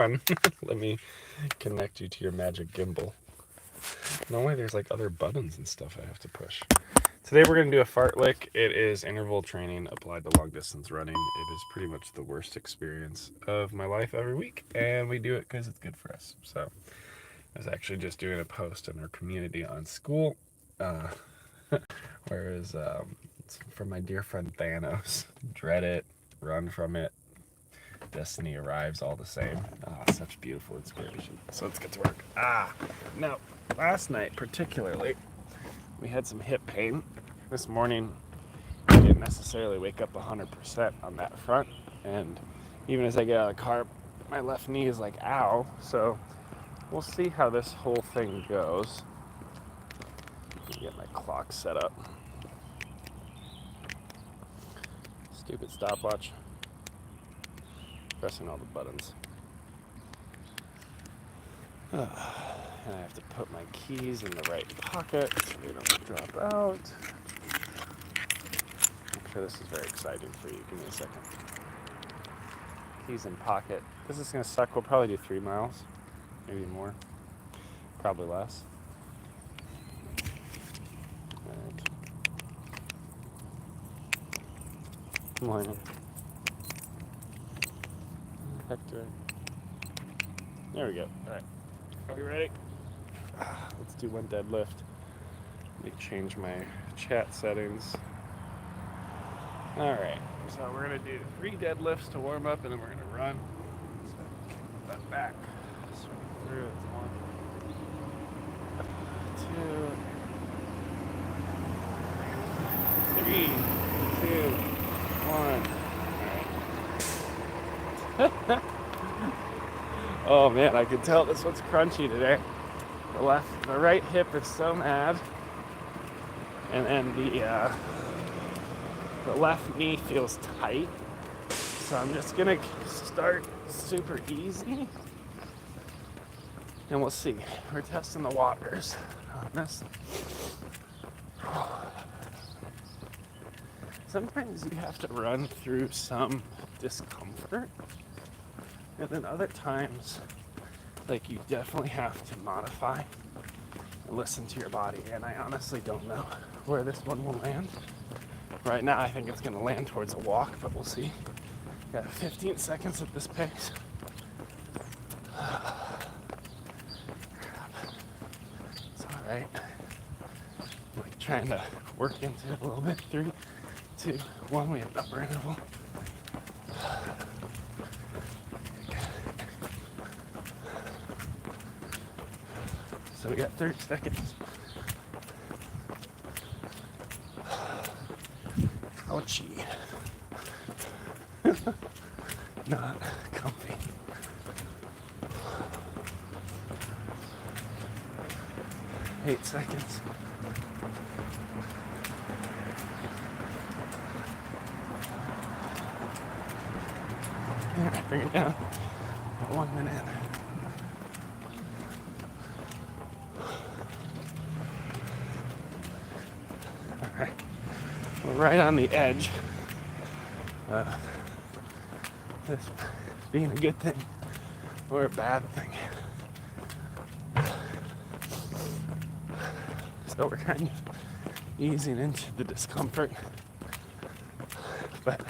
on. Let me connect you to your magic gimbal. Normally there's like other buttons and stuff I have to push. Today we're going to do a fartlek. It is interval training applied to long distance running. It is pretty much the worst experience of my life every week, and we do it because it's good for us. So I was actually just doing a post in our community on school, uh, whereas it's from my dear friend Thanos. Dread it, run from it. Destiny arrives all the same. Ah, such beautiful inspiration. So let's get to work. Now, last night particularly, we had some hip pain. This morning, I didn't necessarily wake up 100% on that front. And even as I get out of the car, my left knee is like, ow. So we'll see how this whole thing goes. Let me get my clock set up. Stupid stopwatch. Pressing all the buttons. And I have to put my keys in the right pocket so they don't drop out. I'm sure this is very exciting for you. Give me a second. Keys in pocket. This is going to suck. We'll probably do 3 miles. Maybe more. Probably less. Alright. Morning. Heck do I? There we go. Alright. Are we ready? Let's do one deadlift. Let me change my chat settings. Alright, so we're going to do 3 deadlifts to warm up, and then we're going to run. So kick that back. Swing through. It's 1, 2, 3, 2, 1. Alright. Oh man, I can tell this one's crunchy today. The right hip is so mad, and then the left knee feels tight. So I'm just gonna start super easy, and we'll see. We're testing the waters on this. Sometimes you have to run through some discomfort, and then other times, like, you definitely have to modify and listen to your body. And I honestly don't know where this one will land. Right now, I think it's going to land towards a walk, but we'll see. Got 15 seconds at this pace. It's all right. I'm like trying to work into it a little bit. 3, 2, 1. We have upper interval. So we got 30 seconds. Ouchie. Not comfy. Eight seconds. Alright, bring it down. 1 minute. Alright. We're right on the edge. This being a good thing or a bad thing. So we're kind of easing into the discomfort, but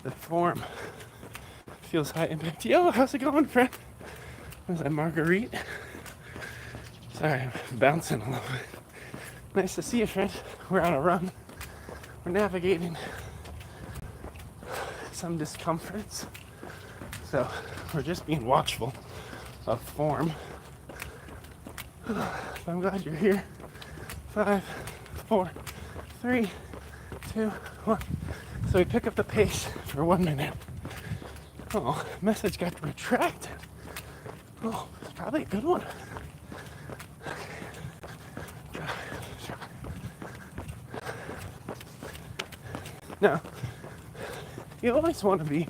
the form feels high impact. Yo, how's it going, friend? Was that Marguerite? Sorry, I'm bouncing a little bit. Nice to see you, friend. We're on a run. We're navigating some discomforts. So we're just being watchful of form. I'm glad you're here. 5, 4, 3, 2, 1. So we pick up the pace for 1 minute. Oh, message got retracted. Oh, it's probably a good one. Now, you always want to be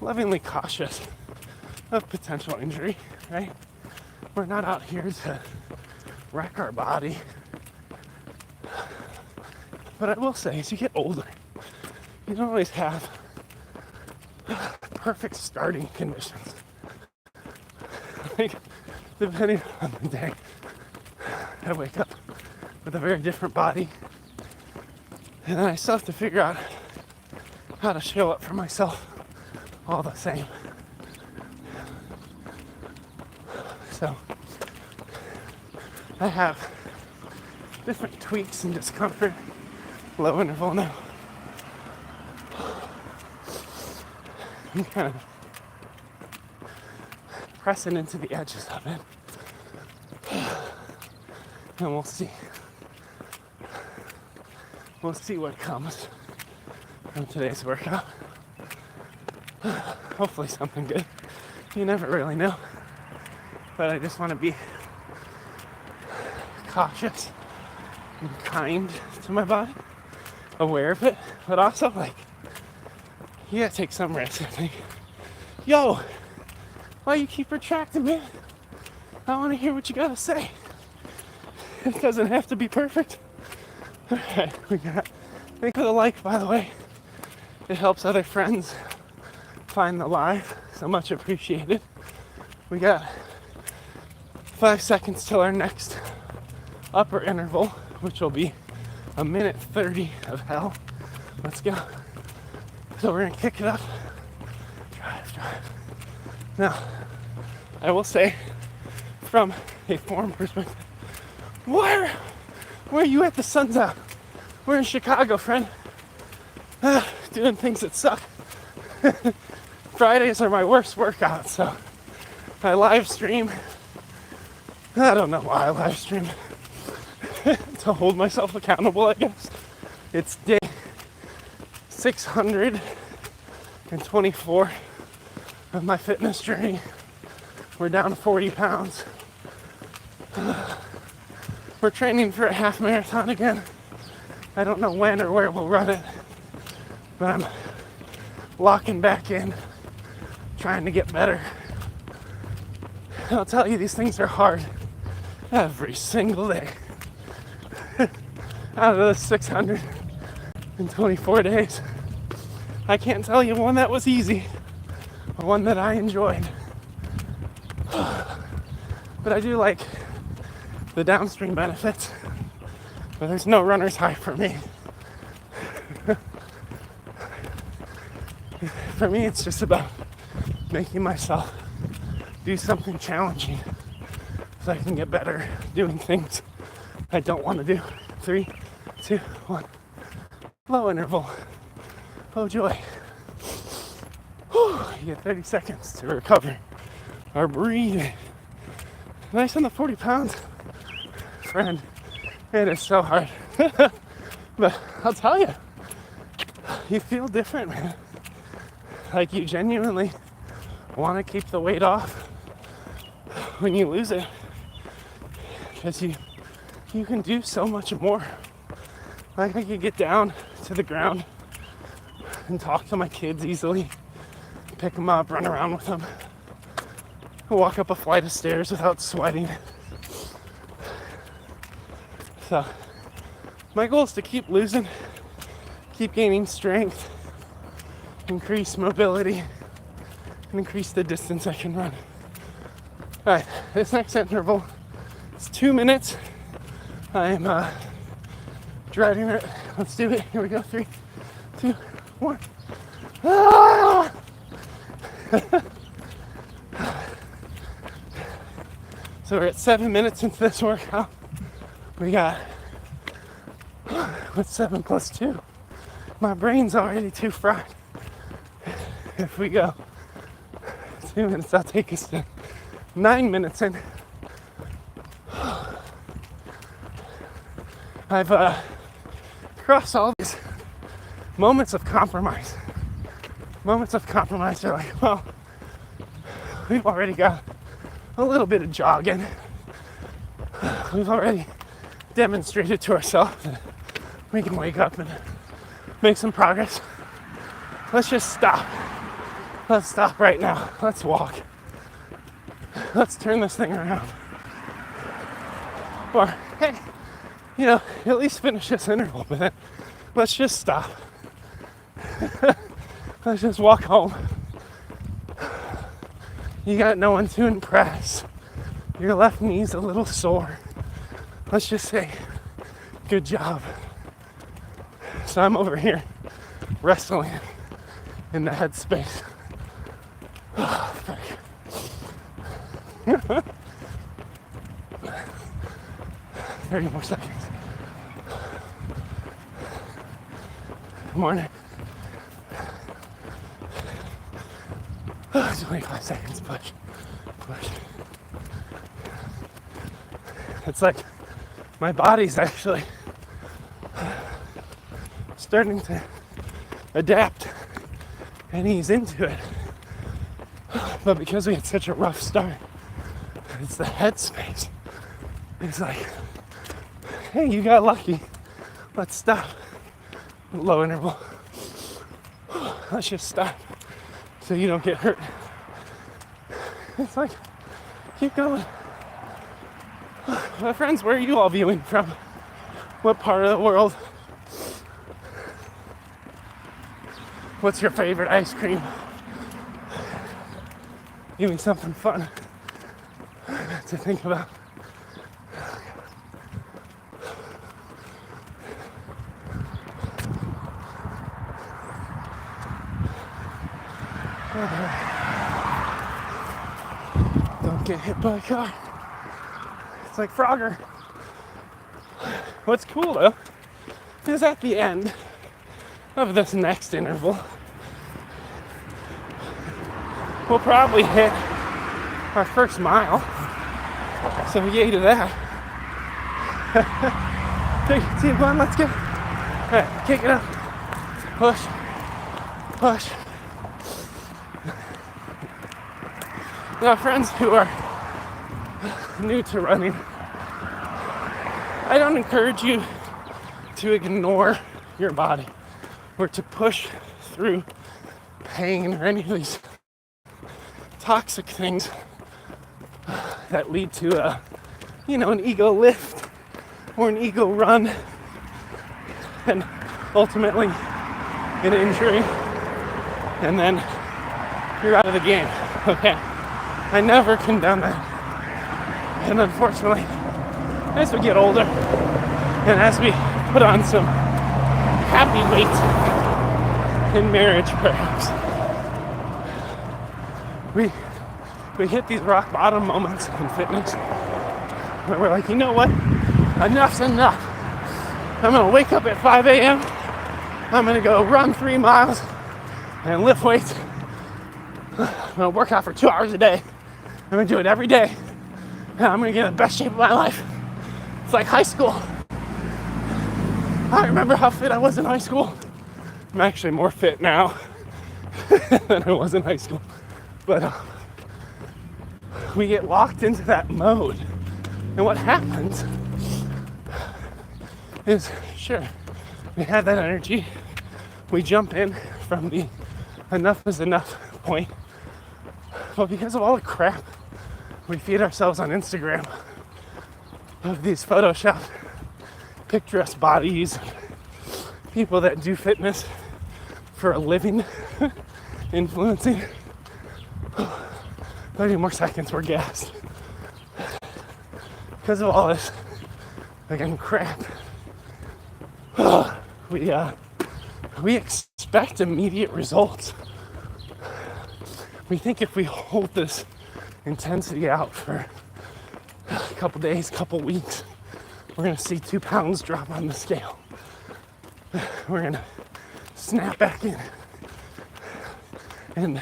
lovingly cautious of potential injury, right? We're not out here to wreck our body. But I will say, as you get older, you don't always have perfect starting conditions. Like, depending on the day, I wake up with a very different body, and then I still have to figure out how to show up for myself all the same. So I have different tweaks and discomfort, low interval now. I'm kind of pressing into the edges of it. And we'll see. We'll see what comes from today's workout. Hopefully something good. You never really know. But I just want to be cautious and kind to my body, aware of it, but also like, you gotta take some risks, I think. Yo, why you keep retracting, man? I want to hear what you gotta say. It doesn't have to be perfect. Alright, we got, thank you for the like, by the way. It helps other friends find the live, so much appreciated. We got 5 seconds till our next upper interval, which will be a minute 30 of hell. Let's go. So we're gonna kick it up. Drive. Now, I will say, from a form perspective, where are you at? The sun's out. We're in Chicago, friend. Doing things that suck. Fridays are my worst workout, so I live stream. I don't know why I live stream. To hold myself accountable, I guess. It's day 624 of my fitness journey. We're down 40 pounds. We're training for a half marathon again. I don't know when or where we'll run it, but I'm locking back in, trying to get better. And I'll tell you, these things are hard every single day. Out of those 624 days, I can't tell you one that was easy or one that I enjoyed. But I do like the downstream benefits, but there's no runner's high for me. For me, it's just about making myself do something challenging so I can get better doing things I don't want to do. 3, 2, 1. Low interval. Oh joy. Whew. You get 30 seconds to recover or breathe. Nice on the 40 pounds. Friend, it is so hard. But I'll tell you, you feel different, man. Like you genuinely want to keep the weight off when you lose it. Because you can do so much more. Like I could get down to the ground and talk to my kids easily, pick them up, run around with them, walk up a flight of stairs without sweating. So my goal is to keep losing, keep gaining strength, increase mobility, and increase the distance I can run. All right, this next interval is 2 minutes. I'm driving it. Let's do it. Here we go. 3, 2, 1. Ah! So we're at 7 minutes into this workout. We got, what's 7 plus 2? My brain's already too fried. If we go 2 minutes, that'll take us to 9 minutes in. I've crossed all these moments of compromise. Moments of compromise are like, well, we've already got a little bit of jogging. We've already demonstrated to ourselves that we can wake up and make some progress. Let's just stop. Let's stop right now. Let's walk. Let's turn this thing around. Or, hey, you know, at least finish this interval, but then let's just stop. Let's just walk home. You got no one to impress. Your left knee's a little sore. Let's just say, good job. So I'm over here wrestling in the headspace. Oh, fuck. 30 more seconds. Morning. 25 seconds, push. It's like my body's actually starting to adapt and ease into it. But because we had such a rough start, it's the headspace. It's like, hey, you got lucky. Let's stop. Low interval. Let's just stop so you don't get hurt. It's like, keep going. My friends, where are you all viewing from? What part of the world? What's your favorite ice cream? Give me something fun to think about. Don't get hit by a car. It's like Frogger. What's cool though is at the end of this next interval, we'll probably hit our first mile. So yay to that. 3, 2, 1, let's go. Alright, kick it up. Push. Now, friends who are new to running, I don't encourage you to ignore your body or to push through pain or any of these toxic things that lead to an ego lift or an ego run and ultimately an injury, and then you're out of the game. Okay, I never condone that. And unfortunately, as we get older and as we put on some happy weight in marriage, perhaps, we hit these rock bottom moments in fitness where we're like, you know what? Enough's enough. I'm gonna wake up at 5 a.m. I'm gonna go run 3 miles and lift weights. I'm gonna work out for 2 hours a day. I'm gonna do it every day. And I'm gonna get in the best shape of my life. It's like high school. I remember how fit I was in high school. I'm actually more fit now than I was in high school. But we get locked into that mode. And what happens is, sure, we have that energy. We jump in from the enough is enough point. But because of all the crap we feed ourselves on Instagram of these photoshopped, picturesque bodies, people that do fitness for a living, influencing, 30 more seconds, we're gassed. Because of all this, again, crap, we expect immediate results. We think if we hold this intensity out for a couple days, couple weeks, we're gonna see 2 pounds drop on the scale. We're gonna snap back in. And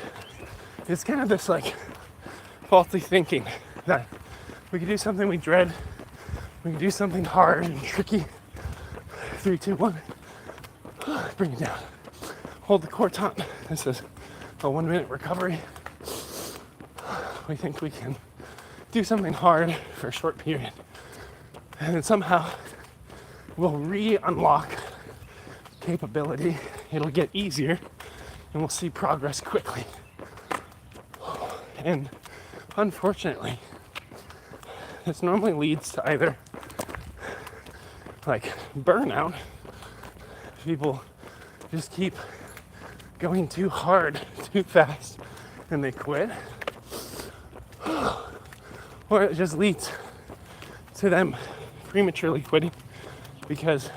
it's kind of this like faulty thinking that we can do something we dread, we can do something hard and tricky. 3, 2, 1, bring it down. Hold the core taut. This is a 1-minute recovery. We think we can do something hard for a short period, and then somehow we'll re-unlock capability. It'll get easier, and we'll see progress quickly. And unfortunately, this normally leads to either like burnout. People just keep going too hard, too fast, and they quit. Or it just leads to them prematurely quitting because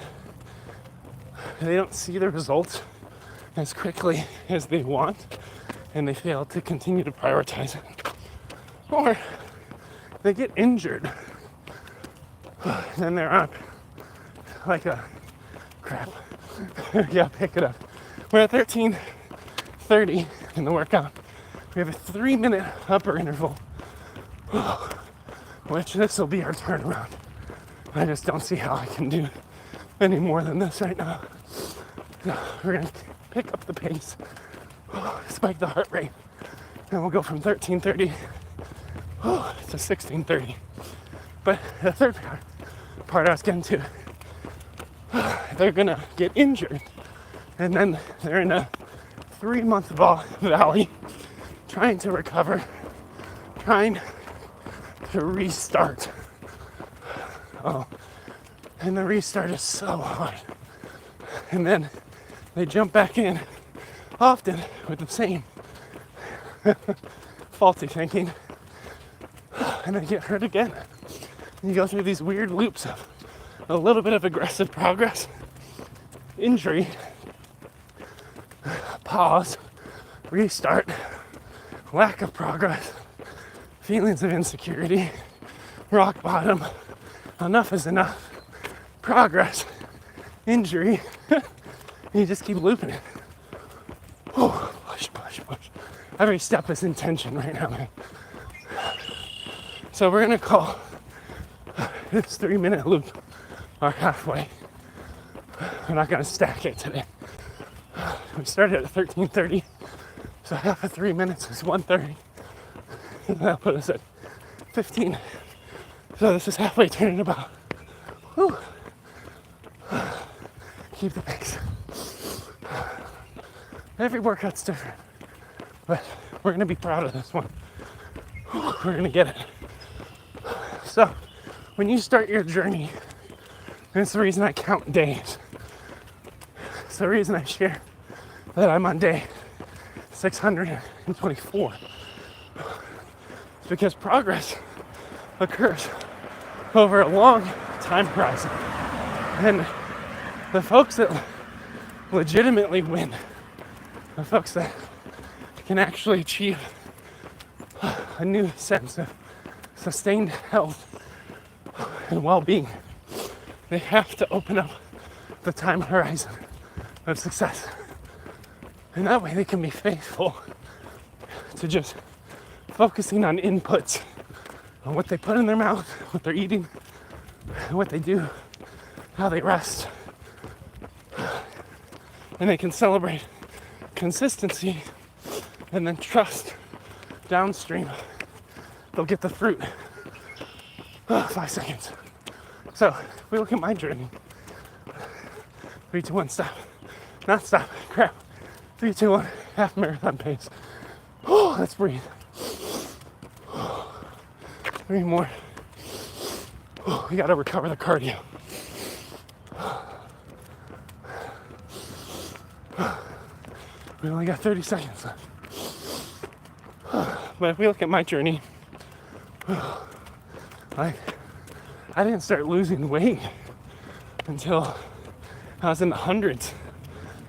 they don't see the results as quickly as they want and they fail to continue to prioritize it. Or they get injured. Then they're up like a crap. Yeah, pick it up. We're at 13:30 in the workout. We have a 3-minute upper interval, which this will be our turnaround. I just don't see how I can do any more than this right now. So we're gonna pick up the pace, spike the heart rate, and we'll go from 13:30 to 16:30. But the third part I was getting to, they're gonna get injured, and then they're in a 3-month valley, trying to recover, trying to restart. Oh, and the restart is so hard. And then they jump back in, often with the same faulty thinking, and they get hurt again. And you go through these weird loops of a little bit of aggressive progress, injury, pause, restart, lack of progress, feelings of insecurity, rock bottom, enough is enough, progress, injury. You just keep looping it. Push. Every step is intention right now, man. So we're gonna call this 3-minute loop our halfway. We're not gonna stack it today. We started at 13:30, so half of 3 minutes is 1:30. That'll put us at 15. So this is halfway turning about. Whew. Keep the pace. Every workout's different, but we're gonna be proud of this one. We're gonna get it. So when you start your journey, and it's the reason I count days. It's the reason I share that I'm on day 624. It's because progress occurs over a long time horizon. And the folks that legitimately win, the folks that can actually achieve a new sense of sustained health and well-being, they have to open up the time horizon of success. And that way they can be faithful to just focusing on inputs, on what they put in their mouth, what they're eating, what they do, how they rest. And they can celebrate consistency and then trust downstream they'll get the fruit. 5 seconds. So if we look at my journey, 3, 2, 1, stop. Not stop, crap. 3, 2, 1, half marathon pace. Let's breathe. 3 more. We gotta recover the cardio. We only got 30 seconds left. But if we look at my journey, I didn't start losing weight until I was in the hundreds,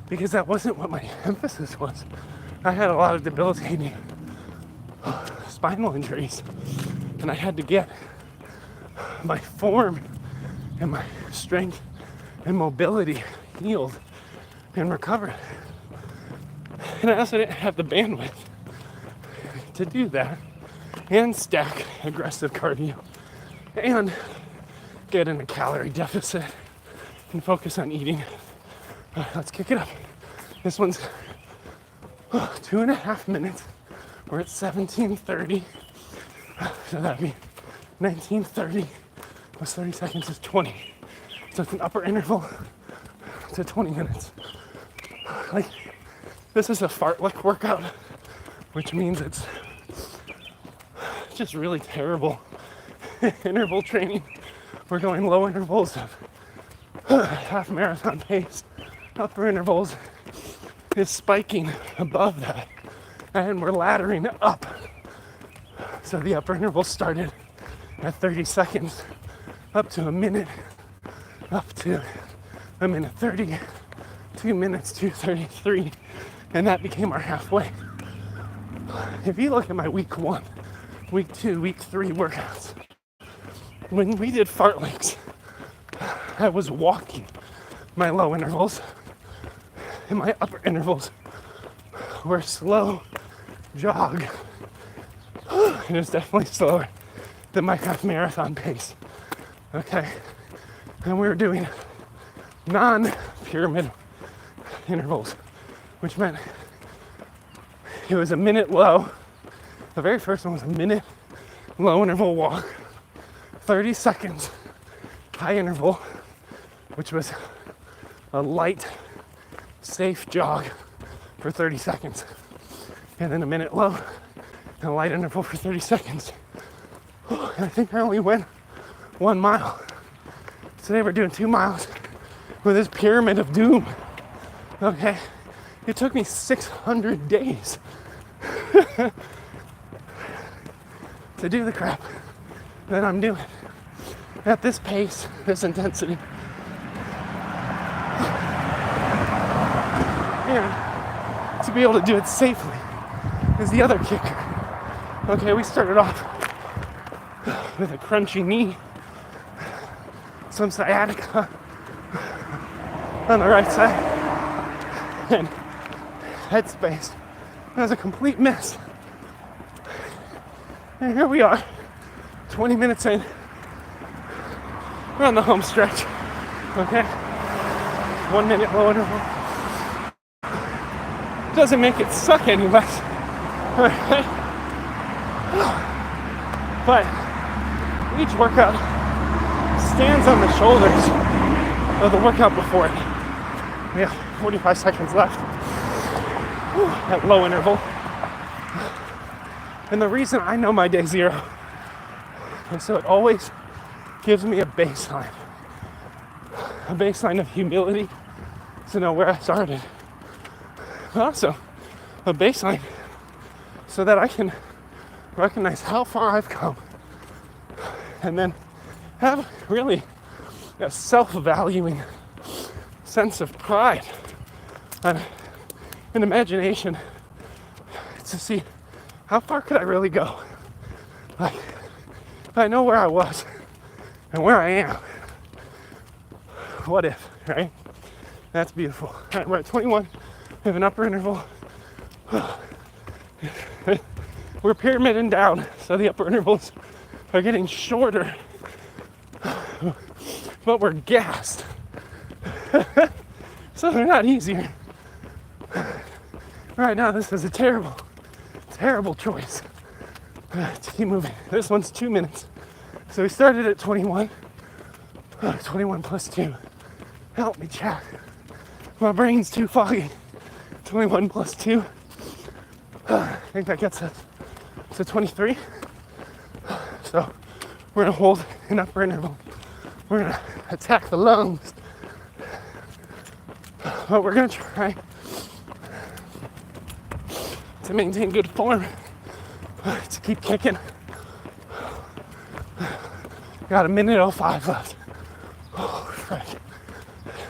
because that wasn't what my emphasis was. I had a lot of debilitating spinal injuries, and I had to get my form and my strength and mobility healed and recovered. And I also didn't have the bandwidth to do that and stack aggressive cardio and get in a calorie deficit and focus on eating. Let's kick it up. This one's 2.5 minutes. We're at 17:30. So that'd be 19:30 plus 30 seconds is 20. So it's an upper interval to 20 minutes. Like, this is a fartlek workout, which means it's just really terrible interval training. We're going low intervals of half marathon pace, upper intervals is spiking above that, and we're laddering up. So the upper interval started at 30 seconds, up to a minute, up to a minute 30, 2 minutes to 33, and that became our halfway. If you look at my week 1, week 2, week 3 workouts, when we did fartleks, I was walking my low intervals, and my upper intervals were slow jog. It was definitely slower than my half marathon pace. Okay, and we were doing non-pyramid intervals, which meant it was a minute low. The very first one was a minute low interval walk, 30 seconds high interval, which was a light, safe jog for 30 seconds, and then a minute low and a light interval for 30 seconds. And I think I only went 1 mile. Today we're doing 2 miles with this pyramid of doom. Okay, it took me 600 days to do the crap that I'm doing at this pace, this intensity. And to be able to do it safely is the other kicker. Okay, we started off with a crunchy knee, some sciatica on the right side, and headspace. That was a complete mess. And here we are, 20 minutes in. We're on the home stretch. Okay? 1 minute low interval. Doesn't make it suck any less. Okay? But each workout stands on the shoulders of the workout before it. We have 45 seconds left at low interval. And the reason I know my day 0 is so it always gives me a baseline of humility to know where I started. But also a baseline so that I can recognize how far I've come, and then have really a self-valuing sense of pride and an imagination to see how far could I really go. Like, I know where I was and where I am. What if, right? That's beautiful. All right, we're at 21. We have an upper interval. We're pyramiding down, so the upper intervals are getting shorter, but we're gassed. So they're not easier. Right now, this is a terrible, terrible choice to keep moving. This one's 2 minutes. So we started at 21. 21 plus 2. Help me, chat. My brain's too foggy. 21 plus 2. I think that gets us to 23. So we're gonna hold an upper interval. We're gonna attack the lungs. But we're gonna try to maintain good form, to keep kicking. Got a minute 05 left. Oh, frick.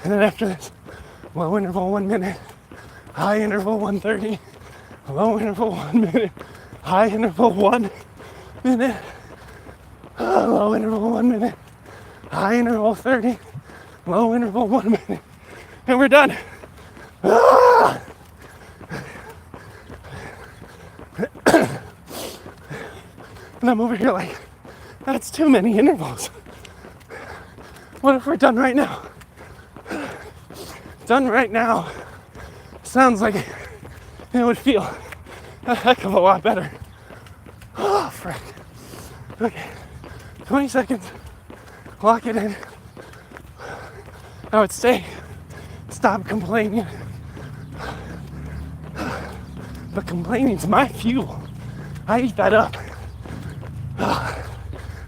And then after this, low interval 1 minute, high interval 1:30, low interval 1 minute, high interval 1 minute, low interval 1 minute, high interval 30, low interval 1 minute, and we're done. And I'm over here like, that's too many intervals. What if we're done right now? Done right now sounds like it would feel a heck of a lot better. Oh, frick. Okay, 20 seconds. Lock it in. I would say stop complaining. But complaining's my fuel. I eat that up.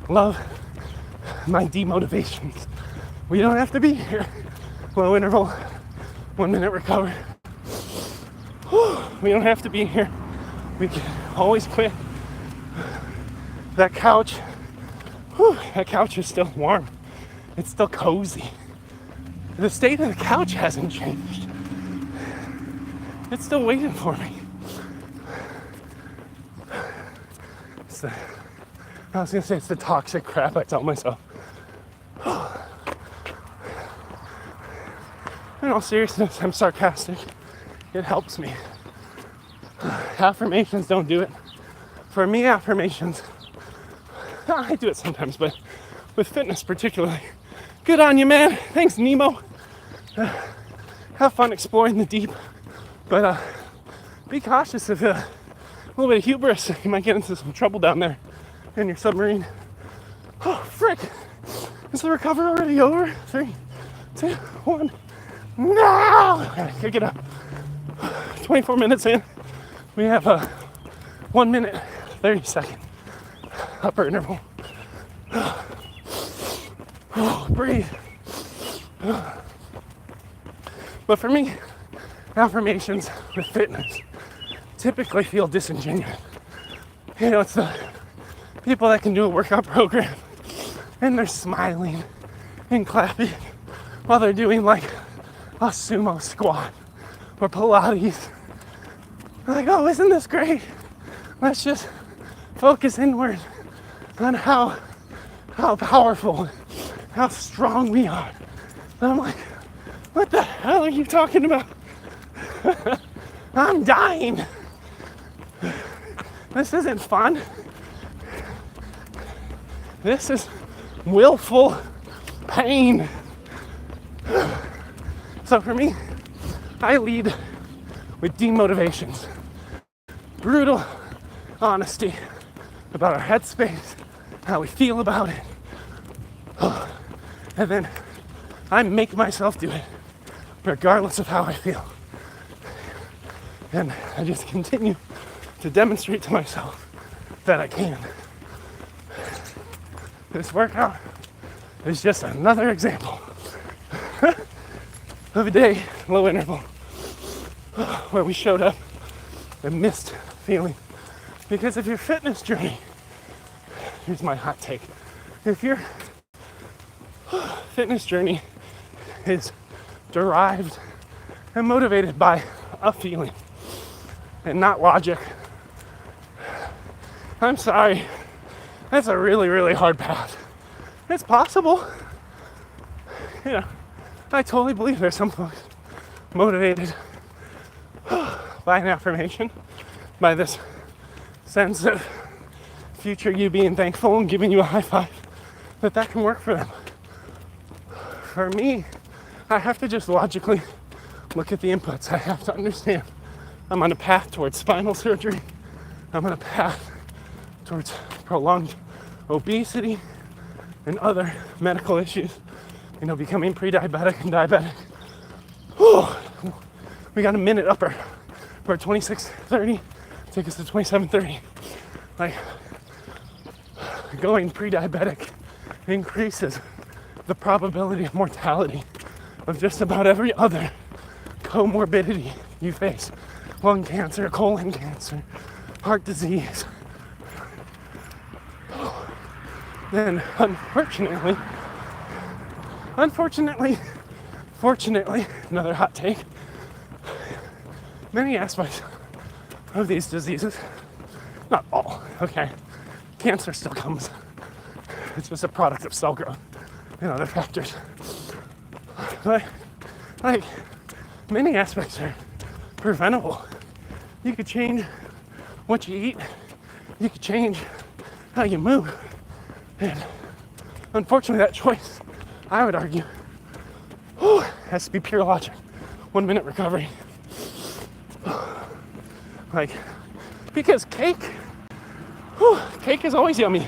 Love my demotivations. We don't have to be here. Low interval, 1 minute recover. We don't have to be here. We can always quit. That couch, that couch is still warm. It's still cozy. The state of the couch hasn't changed. It's still waiting for me. I was gonna say it's the toxic crap I tell myself. In all seriousness, I'm sarcastic. It helps me. Affirmations don't do it. For me, affirmations, I do it sometimes, but with fitness particularly. Good on you, man. Thanks, Nemo. Have fun exploring the deep, but be cautious of a little bit of hubris. You might get into some trouble down there in your submarine. Oh, frick. Is the recovery already over? 3, 2, 1. No! I gotta get up. 24 minutes in. We have a 1 minute, 30 second upper interval. Breathe. But for me, affirmations with fitness typically feel disingenuous. You know, it's the people that can do a workout program and they're smiling and clapping while they're doing like a sumo squat or Pilates. They're like, oh, isn't this great? Let's just focus inward on how powerful, how strong we are. And I'm like, what the hell are you talking about? I'm dying. This isn't fun. This is willful pain. So for me, I lead with demotivations. Brutal honesty about our headspace, how we feel about it. And then I make myself do it, regardless of how I feel. And I just continue to demonstrate to myself that I can. This workout is just another example of a day, low interval, where we showed up and missed feeling. Because if your fitness journey, here's my hot take, if your fitness journey is derived and motivated by a feeling and not logic, I'm sorry, that's a really, really hard path. It's possible. You know, I totally believe there's some folks motivated by an affirmation, by this sense of future you being thankful and giving you a high five, that can work for them. For me, I have to just logically look at the inputs. I have to understand I'm on a path towards spinal surgery. I'm on a path towards prolonged obesity and other medical issues. You know, becoming pre-diabetic and diabetic. Whew. We got a minute upper. We're at 26:30. Take us to 27:30. Like, going pre-diabetic increases the probability of mortality of just about every other comorbidity you face. Lung cancer, colon cancer, heart disease. Then fortunately, another hot take, many aspects of these diseases, not all, okay, cancer still comes. It's just a product of cell growth and other factors. But, like, many aspects are preventable. You could change what you eat. You could change how you move. And unfortunately, that choice, I would argue, has to be pure logic. 1 minute recovery. Like, because cake is always yummy.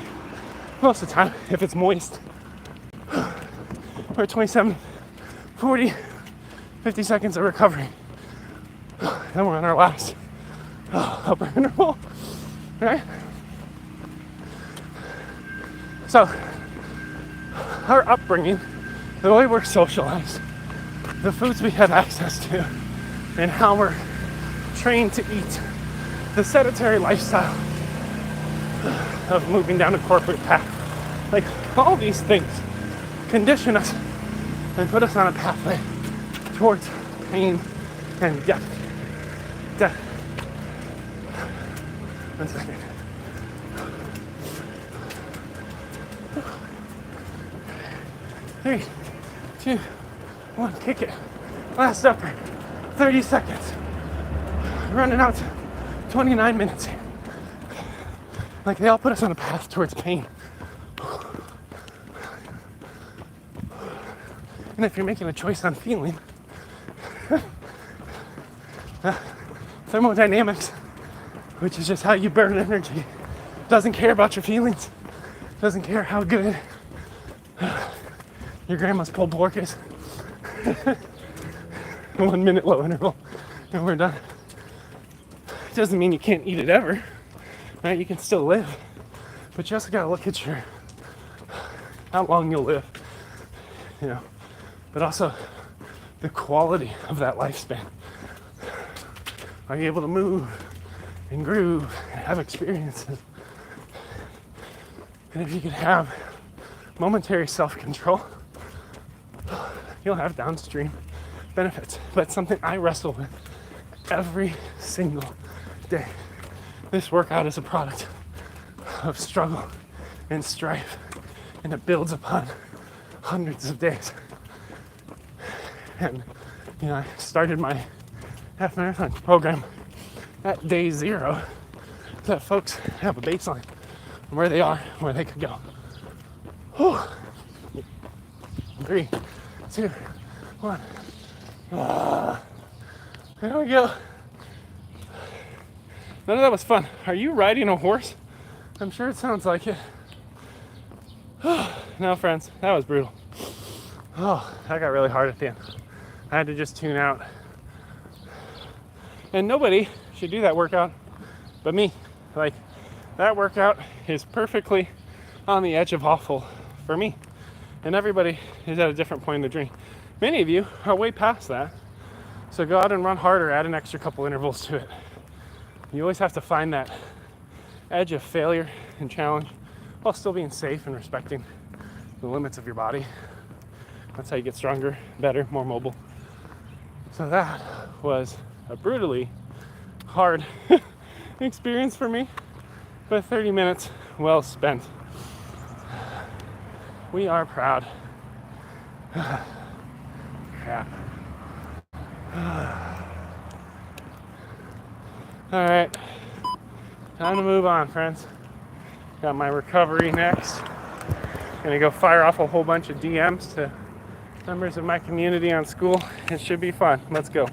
Most of the time, if it's moist. We're at 27, 40, 50 seconds of recovery. Then we're on our last upper interval, right? So, our upbringing, the way we're socialized, the foods we have access to, and how we're trained to eat. The sedentary lifestyle of moving down a corporate path. Like, all these things condition us and put us on a pathway towards pain and death. Death. 1 second. Three, two, one, kick it. Last upper, 30 seconds. Running out 29 minutes here. Like, they all put us on a path towards pain. And if you're making a choice on feeling, thermodynamics, which is just how you burn energy, doesn't care about your feelings, doesn't care how good your grandma's pulled pork is. 1 minute low interval, and we're done. Doesn't mean you can't eat it ever, right? You can still live, but you also gotta look at how long you'll live, you know, but also the quality of that lifespan. Are you able to move and groove and have experiences? And if you can have momentary self-control, you'll have downstream benefits. But something I wrestle with every single day. This workout is a product of struggle and strife, and it builds upon hundreds of days. And, you know, I started my half marathon program at day 0 so that folks have a baseline on where they are, where they could go. Whew. 3, 2, 1. There we go. None of that was fun. Are you riding a horse? I'm sure it sounds like it. No, friends, that was brutal. Oh, that got really hard at the end. I had to just tune out. And nobody should do that workout but me. Like, that workout is perfectly on the edge of awful for me. And everybody is at a different point in the journey. Many of you are way past that. So go out and run harder, add an extra couple intervals to it. You always have to find that edge of failure and challenge while still being safe and respecting the limits of your body. That's how you get stronger, better, more mobile. So that was a brutally hard experience for me, but 30 minutes well spent. We are proud. Crap. All right, time to move on, friends. Got my recovery next. Gonna go fire off a whole bunch of DMs to members of my community on school. It should be fun. Let's go.